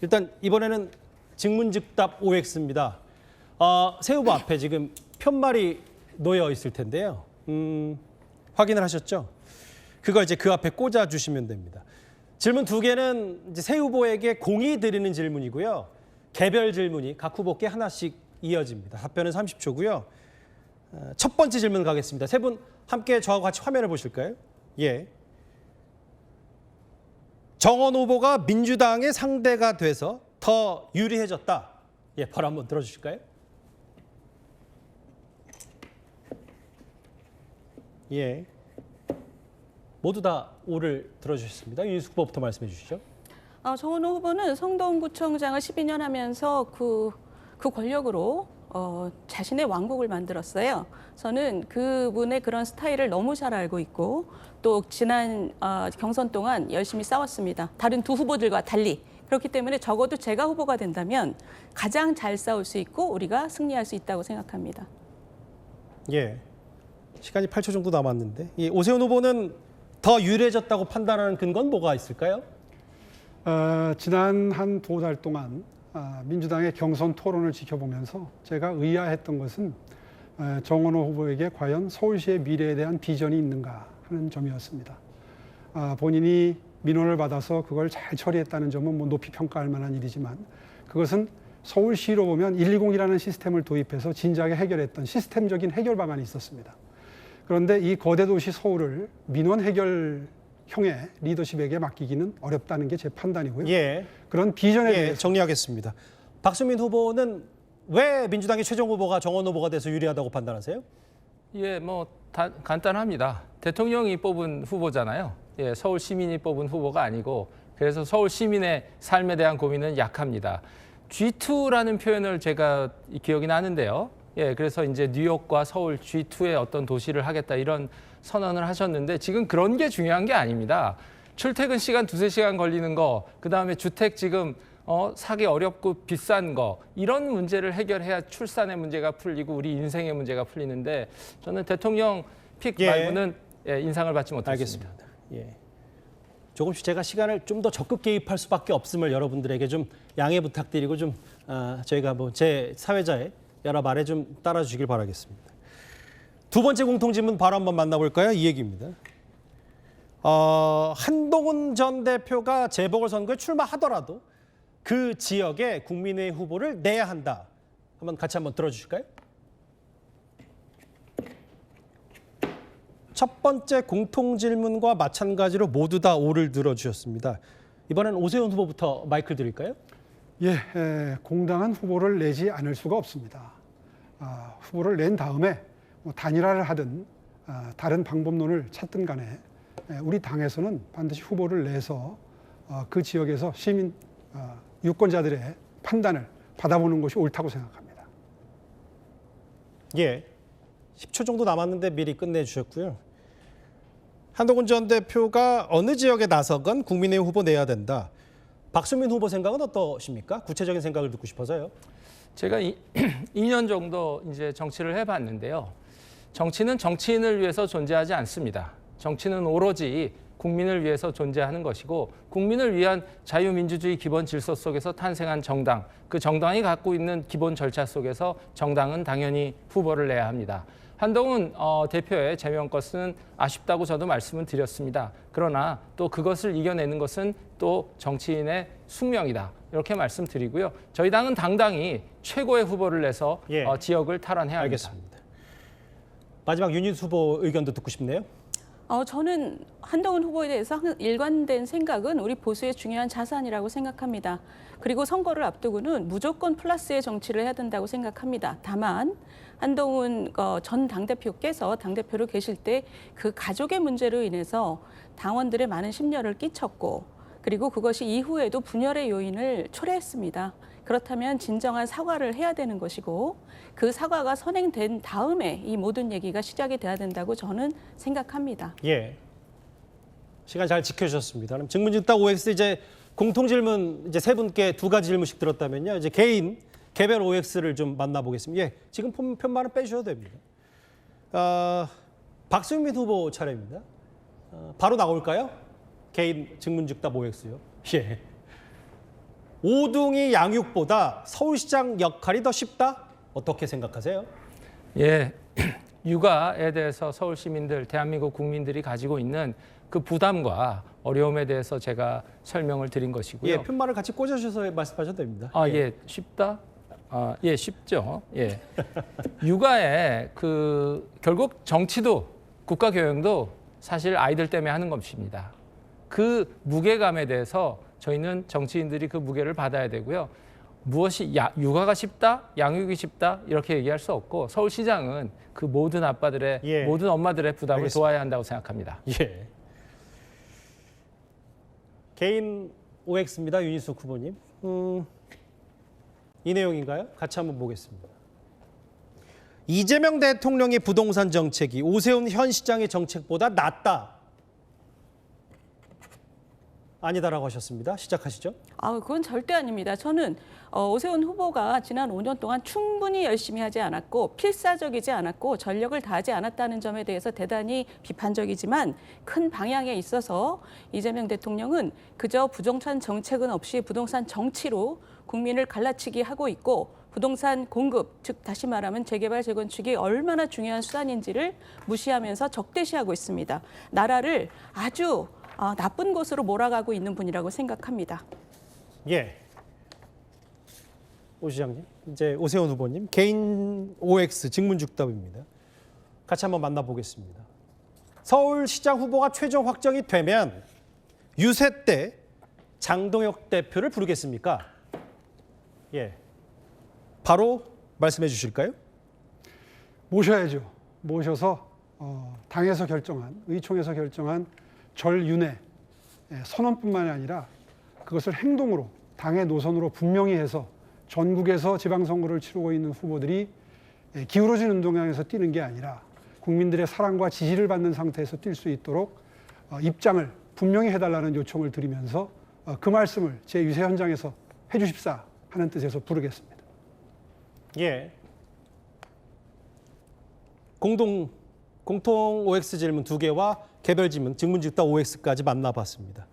일단 이번에는 증문즉답 OX입니다. 새 후보 앞에 지금 편말이 놓여 있을 텐데요. 확인을 하셨죠? 그걸 이제 그 앞에 꽂아 주시면 됩니다. 질문 두 개는 이제 새 후보에게 공이 드리는 질문이고요. 개별 질문이 각 후보께 하나씩 이어집니다. 답변은 30초고요. 첫 번째 질문 가겠습니다. 세 분 함께 저하고 같이 화면을 보실까요? 예. 정원 후보가 민주당의 상대가 돼서 더 유리해졌다. 예, 바로 한번 들어주실까요? 예. 모두 다 오를 들어주셨습니다. 윤희숙 후보부터 말씀해 주시죠. 정원호 후보는 성동구청장을 12년 하면서 그 권력으로 자신의 왕국을 만들었어요. 저는 그분의 그런 스타일을 너무 잘 알고 있고 또 지난 경선 동안 열심히 싸웠습니다. 다른 두 후보들과 달리. 그렇기 때문에 적어도 제가 후보가 된다면 가장 잘 싸울 수 있고 우리가 승리할 수 있다고 생각합니다. 예. 시간이 8초 정도 남았는데 이 오세훈 후보는 더 유리해졌다고 판단하는 근거는 뭐가 있을까요? 지난 한 두 달 동안 민주당의 경선 토론을 지켜보면서 제가 의아했던 것은 정원호 후보에게 과연 서울시의 미래에 대한 비전이 있는가 하는 점이었습니다. 본인이 민원을 받아서 그걸 잘 처리했다는 점은 뭐 높이 평가할 만한 일이지만 그것은 서울시로 보면 120이라는 시스템을 도입해서 진작에 해결했던 시스템적인 해결 방안이 있었습니다. 그런데 이 거대 도시 서울을 민원 해결형의 리더십에게 맡기기는 어렵다는 게 제 판단이고요. 예. 그런 비전에 대해서 정리하겠습니다. 박수민 후보는 왜 민주당의 최종 후보가 정원 후보가 돼서 유리하다고 판단하세요? 예, 간단합니다. 대통령이 뽑은 후보잖아요. 예, 서울 시민이 뽑은 후보가 아니고 그래서 서울 시민의 삶에 대한 고민은 약합니다. G2라는 표현을 제가 기억이 나는데요. 예, 그래서 이제 뉴욕과 서울 G2의 어떤 도시를 하겠다 이런 선언을 하셨는데 지금 그런 게 중요한 게 아닙니다. 출퇴근 시간 2~3시간 걸리는 거, 그다음에 주택 지금 사기 어렵고 비싼 거 이런 문제를 해결해야 출산의 문제가 풀리고 우리 인생의 문제가 풀리는데 저는 대통령 픽 말고는 인상을 받지 못했습니다. 알겠습니다. 예. 조금씩 제가 시간을 좀 더 적극 개입할 수밖에 없음을 여러분들에게 좀 양해 부탁드리고 좀 저희가 뭐 제 사회자의 여러 말에 좀 따라주시길 바라겠습니다. 두 번째 공통질문 바로 한번 만나볼까요? 이 얘기입니다. 한동훈 전 대표가 재보궐선거에 출마하더라도 그 지역에 국민의힘 후보를 내야 한다. 같이 한번 들어주실까요? 첫 번째 공통질문과 마찬가지로 모두 다 오를 들어주셨습니다. 이번엔 오세훈 후보부터 마이크를 드릴까요? 예, 공당한 후보를 내지 않을 수가 없습니다. 후보를 낸 다음에 뭐 단일화를 하든 다른 방법론을 찾든 간에 우리 당에서는 반드시 후보를 내서 그 지역에서 시민 유권자들의 판단을 받아보는 것이 옳다고 생각합니다. 예, 10초 정도 남았는데 미리 끝내주셨고요. 한동훈 전 대표가 어느 지역에 나서건 국민의힘 후보 내야 된다. 박수민 후보 생각은 어떠십니까? 구체적인 생각을 듣고 싶어서요. 제가 2년 정도 이제 정치를 해봤는데요. 정치는 정치인을 위해서 존재하지 않습니다. 정치는 오로지 국민을 위해서 존재하는 것이고 국민을 위한 자유민주주의 기본 질서 속에서 탄생한 정당, 그 정당이 갖고 있는 기본 절차 속에서 정당은 당연히 후보를 내야 합니다. 한동훈 대표의 제명 것은 아쉽다고 저도 말씀을 드렸습니다. 그러나 또 그것을 이겨내는 것은 또 정치인의 숙명이다. 이렇게 말씀드리고요. 저희 당은 당당히 최고의 후보를 내서 지역을 탈환해야 합니다. 알겠습니다. 마지막 윤희숙 후보 의견도 듣고 싶네요. 저는 한동훈 후보에 대해서 일관된 생각은 우리 보수의 중요한 자산이라고 생각합니다. 그리고 선거를 앞두고는 무조건 플러스의 정치를 해야 된다고 생각합니다. 다만 한동훈 전 당대표께서 당대표로 계실 때 그 가족의 문제로 인해서 당원들의 많은 심려를 끼쳤고 그리고 그것이 이후에도 분열의 요인을 초래했습니다. 그렇다면 진정한 사과를 해야 되는 것이고 그 사과가 선행된 다음에 이 모든 얘기가 시작이 돼야 된다고 저는 생각합니다. 예, 시간 잘 지켜주셨습니다. 그럼 증문즉답 OX 이제 공통질문 이제 세 분께 두 가지 질문씩 들었다면요. 이제 개별 OX를 좀 만나보겠습니다. 예, 지금 편말은 빼주셔도 됩니다. 박수민 후보 차례입니다. 바로 나올까요? 개인 증문즉답 OX요. 예. 오둥이 양육보다 서울시장 역할이 더 쉽다? 어떻게 생각하세요? 예, 육아에 대해서 서울 시민들, 대한민국 국민들이 가지고 있는 그 부담과 어려움에 대해서 제가 설명을 드린 것이고요. 예, 편말을 같이 꽂아주셔서 말씀하셔도 됩니다. 예, 쉽다? 예, 쉽죠. 예. 육아에 결국 정치도 국가 교육도 사실 아이들 때문에 하는 것입니다. 그 무게감에 대해서 저희는 정치인들이 그 무게를 받아야 되고요. 무엇이 육아가 쉽다, 양육이 쉽다 이렇게 얘기할 수 없고 서울시장은 그 모든 아빠들의 예. 모든 엄마들의 부담을 알겠습니다. 도와야 한다고 생각합니다. 예. 개인 OX입니다. 윤희숙 후보님. 이 내용인가요? 같이 한번 보겠습니다. 이재명 대통령의 부동산 정책이 오세훈 현 시장의 정책보다 낫다. 아니다라고 하셨습니다. 시작하시죠. 그건 절대 아닙니다. 저는 오세훈 후보가 지난 5년 동안 충분히 열심히 하지 않았고 필사적이지 않았고 전력을 다하지 않았다는 점에 대해서 대단히 비판적이지만 큰 방향에 있어서 이재명 대통령은 그저 부동산 정책은 없이 부동산 정치로 국민을 갈라치기 하고 있고 부동산 공급, 즉 다시 말하면 재개발, 재건축이 얼마나 중요한 수단인지를 무시하면서 적대시하고 있습니다. 나라를 아주 나쁜 곳으로 몰아가고 있는 분이라고 생각합니다. 예. 오 시장님, 이제 오세훈 후보님 개인 OX 직문즉답입니다. 같이 한번 만나보겠습니다. 서울시장 후보가 최종 확정이 되면 유세 때 장동혁 대표를 부르겠습니까? 예. 바로 말씀해 주실까요? 모셔야죠. 모셔서 당에서 결정한, 의총에서 결정한 절윤회 선언뿐만이 아니라 그것을 행동으로 당의 노선으로 분명히 해서 전국에서 지방선거를 치르고 있는 후보들이 기울어진 운동장에서 뛰는 게 아니라 국민들의 사랑과 지지를 받는 상태에서 뛸 수 있도록 입장을 분명히 해달라는 요청을 드리면서 그 말씀을 제 유세 현장에서 해주십사 하는 뜻에서 부르겠습니다. 예. 공통 OX 질문 2개와 개별 질문, 직문즉답 OX까지 만나봤습니다.